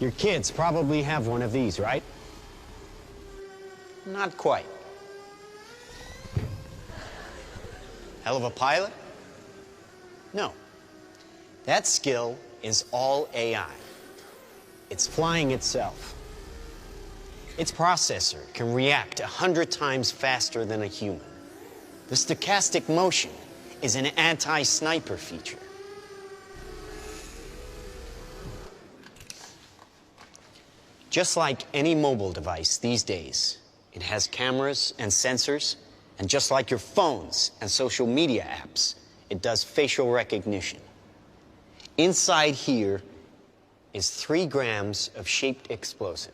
Your kids probably have one of these, right? Not quite. Hell of a pilot? No. That skill is all AI. It's flying itself. Its processor can react 100 times faster than a human. The stochastic motion is an anti-sniper feature. Just like any mobile device these days, it has cameras and sensors, and just like your phones and social media apps, it does facial recognition. Inside here is 3 grams of shaped explosive.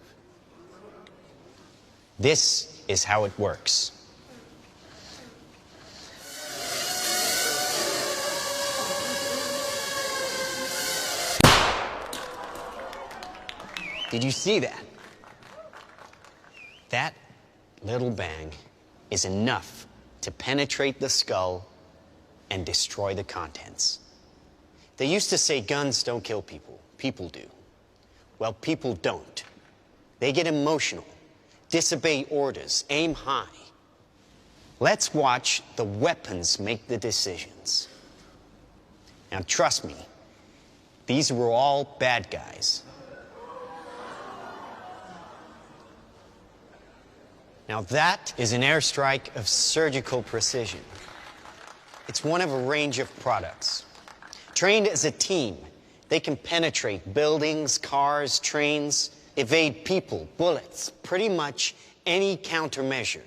This is how it works. Did you see that? That little bang is enough to penetrate the skull and destroy the contents. They used to say guns don't kill people. People do. Well, people don't. They get emotional, disobey orders, aim high. Let's watch the weapons make the decisions. Now, trust me, these were all bad guys. Now that is an airstrike of surgical precision. It's one of a range of products. Trained as a team, they can penetrate buildings, cars, trains, evade people, bullets, pretty much any countermeasure.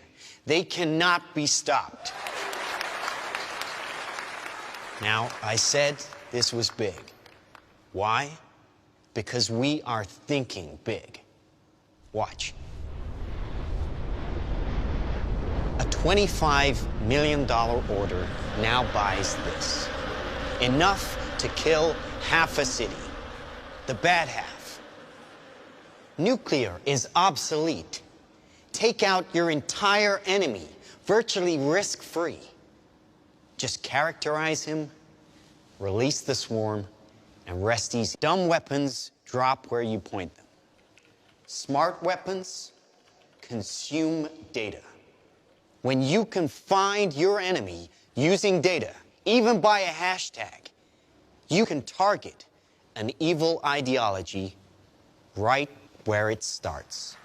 They cannot be stopped. Now, I said this was big. Why? Because we are thinking big. Watch. A $25 million order now buys this. Enough to kill half a city. The bad half. Nuclear is obsolete. Take out your entire enemy, virtually risk-free. Just characterize him, release the swarm, and rest easy. Dumb weapons drop where you point them. Smart weapons consume data. When you can find your enemy using data, even by a hashtag, you can target an evil ideology right where it starts.